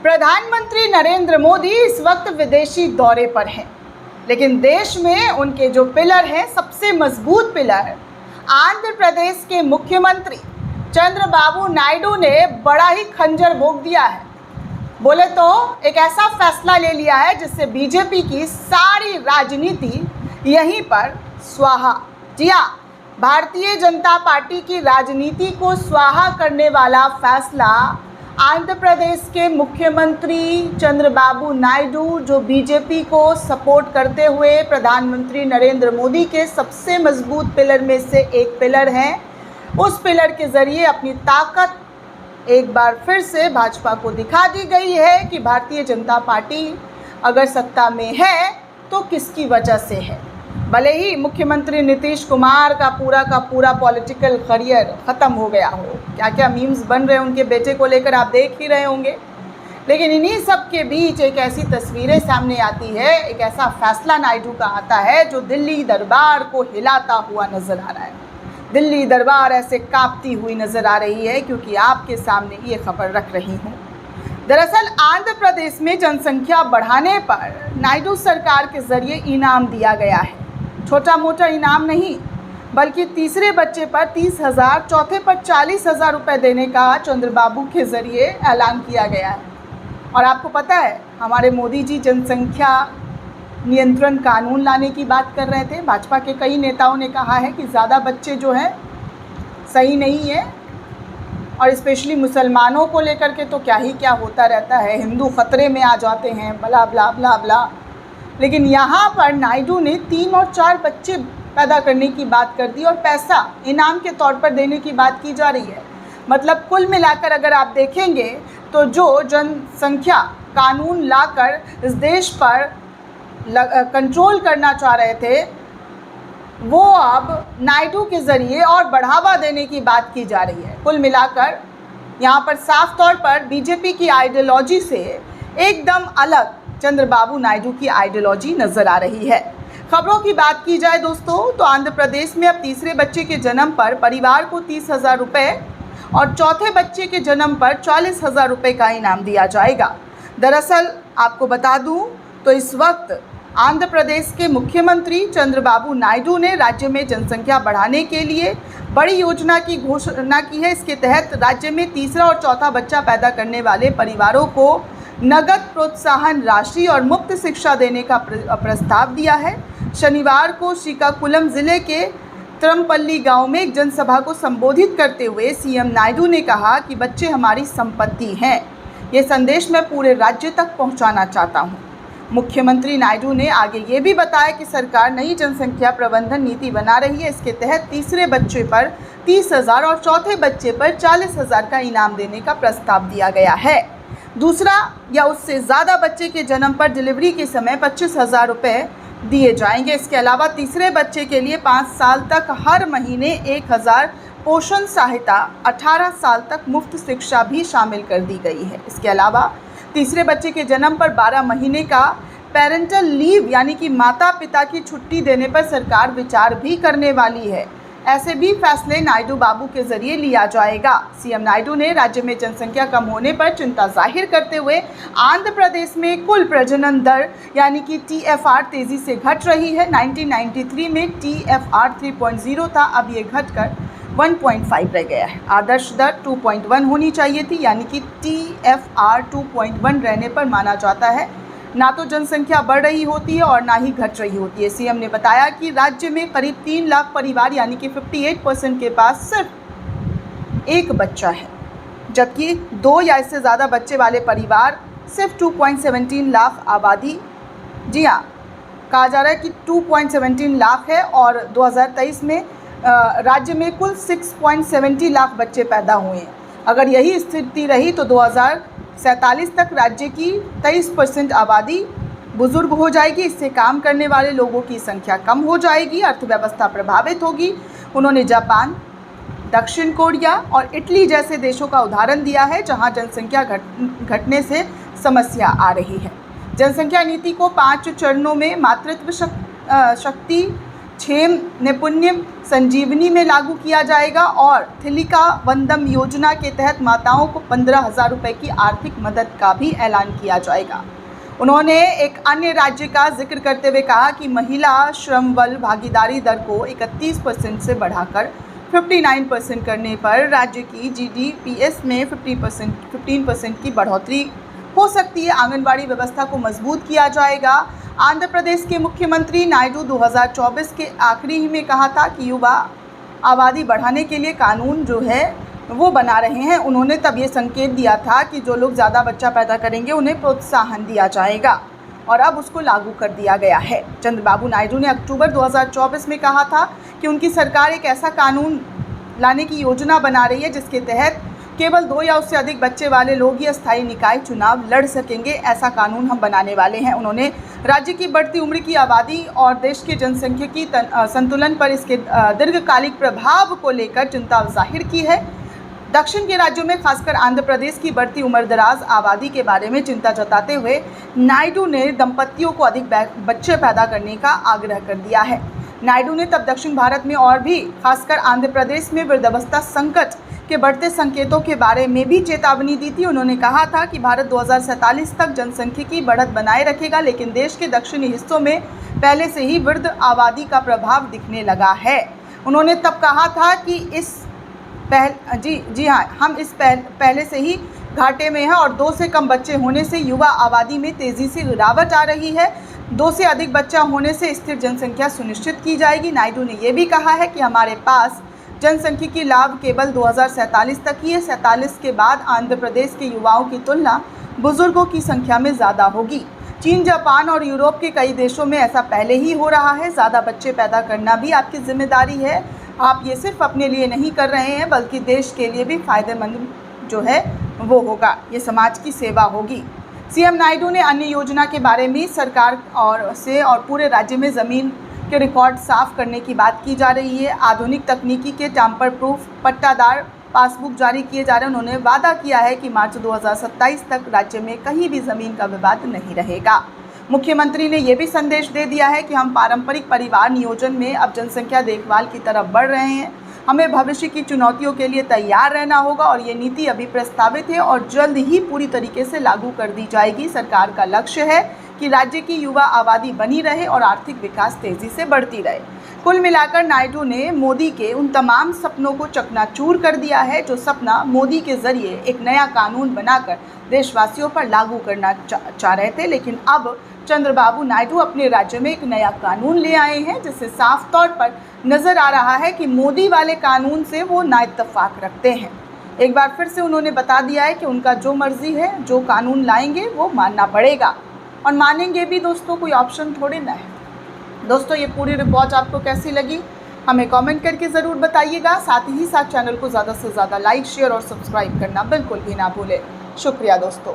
प्रधानमंत्री नरेंद्र मोदी इस वक्त विदेशी दौरे पर हैं, लेकिन देश में उनके जो पिलर हैं, सबसे मजबूत पिलर आंध्र प्रदेश के मुख्यमंत्री चंद्रबाबू नायडू ने बड़ा ही खंजर भोंक दिया है। बोले तो एक ऐसा फैसला ले लिया है जिससे बीजेपी की सारी राजनीति यहीं पर स्वाहा। जी हाँ, भारतीय जनता पार्टी की राजनीति को स्वाहा करने वाला फैसला आंध्र प्रदेश के मुख्यमंत्री चंद्रबाबू नायडू, जो बीजेपी को सपोर्ट करते हुए प्रधानमंत्री नरेंद्र मोदी के सबसे मजबूत पिलर में से एक पिलर हैं, उस पिलर के ज़रिए अपनी ताकत एक बार फिर से भाजपा को दिखा दी गई है कि भारतीय जनता पार्टी अगर सत्ता में है तो किसकी वजह से है। भले ही मुख्यमंत्री नीतीश कुमार का पूरा पॉलिटिकल करियर ख़त्म हो गया हो, क्या क्या मीम्स बन रहे हैं उनके बेटे को लेकर आप देख ही रहे होंगे, लेकिन इन्हीं सब के बीच एक ऐसी तस्वीरें सामने आती है, एक ऐसा फैसला नायडू का आता है जो दिल्ली दरबार को हिलाता हुआ नज़र आ रहा है। दिल्ली दरबार ऐसे कांपती हुई नज़र आ रही है क्योंकि आपके सामने ये खबर रख रही हूँ। दरअसल आंध्र प्रदेश में जनसंख्या बढ़ाने पर नायडू सरकार के ज़रिए इनाम दिया गया है। छोटा मोटा इनाम नहीं, बल्कि तीसरे बच्चे पर 30,000, चौथे पर 40,000 रुपये देने का चंद्रबाबू के ज़रिए ऐलान किया गया है। और आपको पता है, हमारे मोदी जी जनसंख्या नियंत्रण कानून लाने की बात कर रहे थे। भाजपा के कई नेताओं ने कहा है कि ज़्यादा बच्चे जो हैं सही नहीं है, और स्पेशली मुसलमानों को लेकर के तो क्या ही क्या होता रहता है, हिंदू खतरे में आ जाते हैं, बला बला बला बला। लेकिन यहाँ पर नायडू ने 3 और 4 बच्चे पैदा करने की बात कर दी और पैसा इनाम के तौर पर देने की बात की जा रही है। मतलब कुल मिलाकर अगर आप देखेंगे तो जो जनसंख्या कानून लाकर इस देश पर कंट्रोल करना चाह रहे थे, वो अब नायडू के ज़रिए और बढ़ावा देने की बात की जा रही है। कुल मिलाकर यहाँ पर साफ तौर पर बीजेपी की आइडियोलॉजी से एकदम अलग चंद्रबाबू नायडू की आइडियोलॉजी नज़र आ रही है। खबरों की बात की जाए दोस्तों, तो आंध्र प्रदेश में अब तीसरे बच्चे के जन्म पर परिवार को 30,000 रुपये और चौथे बच्चे के जन्म पर 40,000 रुपये का इनाम दिया जाएगा। दरअसल आपको बता दूं तो इस वक्त आंध्र प्रदेश के मुख्यमंत्री चंद्रबाबू नायडू ने राज्य में जनसंख्या बढ़ाने के लिए बड़ी योजना की घोषणा की है। इसके तहत राज्य में तीसरा और चौथा बच्चा पैदा करने वाले परिवारों को नगद प्रोत्साहन राशि और मुफ्त शिक्षा देने का प्रस्ताव दिया है। शनिवार को श्रीकाकुलम जिले के तिरुमपल्ली गांव में एक जनसभा को संबोधित करते हुए सीएम नायडू ने कहा कि बच्चे हमारी संपत्ति हैं। ये संदेश मैं पूरे राज्य तक पहुंचाना चाहता हूं। मुख्यमंत्री नायडू ने आगे ये भी बताया कि सरकार नई जनसंख्या प्रबंधन नीति बना रही है। इसके तहत तीसरे बच्चे पर 30,000 और चौथे बच्चे पर 40,000 का इनाम देने का प्रस्ताव दिया गया है। दूसरा या उससे ज़्यादा बच्चे के जन्म पर डिलीवरी के समय 25,000 रुपये दिए जाएंगे। इसके अलावा तीसरे बच्चे के लिए 5 साल तक हर महीने 1,000 पोषण सहायता, 18 साल तक मुफ्त शिक्षा भी शामिल कर दी गई है। इसके अलावा तीसरे बच्चे के जन्म पर 12 महीने का पेरेंटल लीव यानी कि माता पिता की छुट्टी देने पर सरकार विचार भी करने वाली है। ऐसे भी फैसले नायडू बाबू के जरिए लिया जाएगा। सीएम नायडू ने राज्य में जनसंख्या कम होने पर चिंता जाहिर करते हुए आंध्र प्रदेश में कुल प्रजनन दर यानी कि TFR तेज़ी से घट रही है। 1993 में TFR 3.0 था, अब ये घटकर 1.5 रह गया है। आदर्श दर 2.1 होनी चाहिए थी, यानी कि TFR 2.1 रहने पर माना जाता है ना तो जनसंख्या बढ़ रही होती है और ना ही घट रही होती है। सीएम ने बताया कि राज्य में करीब 3 लाख परिवार यानी कि 58% के पास सिर्फ एक बच्चा है, जबकि 2 या इससे ज़्यादा बच्चे वाले परिवार सिर्फ 2.17 लाख आबादी। जी हाँ, कहा जा रहा है कि 2.17 लाख है और 2023 में राज्य में कुल 6.70 लाख बच्चे पैदा हुए हैं। अगर यही स्थिति रही तो 2047 तक राज्य की 23% आबादी बुजुर्ग हो जाएगी। इससे काम करने वाले लोगों की संख्या कम हो जाएगी, अर्थव्यवस्था प्रभावित होगी। उन्होंने जापान, दक्षिण कोरिया और इटली जैसे देशों का उदाहरण दिया है जहां जनसंख्या घटने से समस्या आ रही है। जनसंख्या नीति को 5 चरणों में मातृत्व शक्ति क्षेम नैपुण्य संजीवनी में लागू किया जाएगा और थिलिका वंदम योजना के तहत माताओं को 15,000 रुपये की आर्थिक मदद का भी ऐलान किया जाएगा। उन्होंने एक अन्य राज्य का जिक्र करते हुए कहा कि महिला श्रम बल भागीदारी दर को 31% से बढ़ाकर 59% करने पर राज्य की GDPS में 15% की बढ़ोतरी हो सकती है। आंगनबाड़ी व्यवस्था को मजबूत किया जाएगा। आंध्र प्रदेश के मुख्यमंत्री नायडू 2024 के आखिरी में कहा था कि युवा आबादी बढ़ाने के लिए कानून जो है वो बना रहे हैं। उन्होंने तब ये संकेत दिया था कि जो लोग ज़्यादा बच्चा पैदा करेंगे उन्हें प्रोत्साहन दिया जाएगा और अब उसको लागू कर दिया गया है। चंद्रबाबू नायडू ने अक्टूबर 2024 में कहा था कि उनकी सरकार एक ऐसा कानून लाने की योजना बना रही है जिसके तहत केवल 2 या उससे अधिक बच्चे वाले लोग ही अस्थायी निकाय चुनाव लड़ सकेंगे। ऐसा कानून हम बनाने वाले हैं। उन्होंने राज्य की बढ़ती उम्र की आबादी और देश के जनसंख्यिकी संतुलन पर इसके दीर्घकालिक प्रभाव को लेकर चिंता जाहिर की है। दक्षिण के राज्यों में खासकर आंध्र प्रदेश की बढ़ती उम्रदराज आबादी के बारे में चिंता जताते हुए नायडू ने दंपतियों को अधिक बच्चे पैदा करने का आग्रह कर दिया है। नायडू ने तब दक्षिण भारत में और भी खासकर आंध्र प्रदेश में वृद्धावस्था संकट के बढ़ते संकेतों के बारे में भी चेतावनी दी थी। उन्होंने कहा था कि भारत 2047 तक जनसंख्यिकी बढ़त बनाए रखेगा, लेकिन देश के दक्षिणी हिस्सों में पहले से ही वृद्ध आबादी का प्रभाव दिखने लगा है। उन्होंने तब कहा था कि हम इस पहले से ही घाटे में हैं और 2 से कम बच्चे होने से युवा आबादी में तेज़ी से गिरावट आ रही है। 2 से अधिक बच्चा होने से स्थिर जनसंख्या सुनिश्चित की जाएगी। नायडू ने यह भी कहा है कि हमारे पास जनसंख्यिकी लाभ केवल 2047 तक ही है। 47 के बाद आंध्र प्रदेश के युवाओं की तुलना बुजुर्गों की संख्या में ज़्यादा होगी। चीन, जापान और यूरोप के कई देशों में ऐसा पहले ही हो रहा है। ज़्यादा बच्चे पैदा करना भी आपकी जिम्मेदारी है। आप ये सिर्फ अपने लिए नहीं कर रहे हैं बल्कि देश के लिए भी फ़ायदेमंद जो है वो होगा। ये समाज की सेवा होगी। सीएम नायडू ने अन्य योजना के बारे में सरकार और पूरे राज्य में ज़मीन के रिकॉर्ड साफ करने की बात की जा रही है। आधुनिक तकनीकी के टैम्पर प्रूफ पट्टादार पासबुक जारी किए जा रहे हैं। उन्होंने वादा किया है कि मार्च 2027 तक राज्य में कहीं भी ज़मीन का विवाद नहीं रहेगा। मुख्यमंत्री ने यह भी संदेश दे दिया है कि हम पारंपरिक परिवार नियोजन में अब जनसंख्या देखभाल की तरफ बढ़ रहे हैं। हमें भविष्य की चुनौतियों के लिए तैयार रहना होगा और ये नीति अभी प्रस्तावित है और जल्द ही पूरी तरीके से लागू कर दी जाएगी। सरकार का लक्ष्य है कि राज्य की युवा आबादी बनी रहे और आर्थिक विकास तेजी से बढ़ती रहे। कुल मिलाकर नायडू ने मोदी के उन तमाम सपनों को चकनाचूर कर दिया है जो सपना मोदी के जरिए एक नया कानून बनाकर देशवासियों पर लागू करना चाह रहे थे, लेकिन अब चंद्रबाबू नायडू अपने राज्य में एक नया कानून ले आए हैं जिससे साफ तौर पर नजर आ रहा है कि मोदी वाले कानून से वो नाइत्तेफाक रखते हैं। एक बार फिर से उन्होंने बता दिया है कि उनका जो मर्जी है, जो कानून लाएंगे वो मानना पड़ेगा और मानेंगे भी दोस्तों, कोई ऑप्शन थोड़ी ना है। दोस्तों, ये पूरी रिपोर्ट आपको कैसी लगी हमें कमेंट करके ज़रूर बताइएगा। साथ ही साथ चैनल को ज़्यादा से ज़्यादा लाइक, शेयर और सब्सक्राइब करना बिल्कुल भी ना भूलें। शुक्रिया दोस्तों।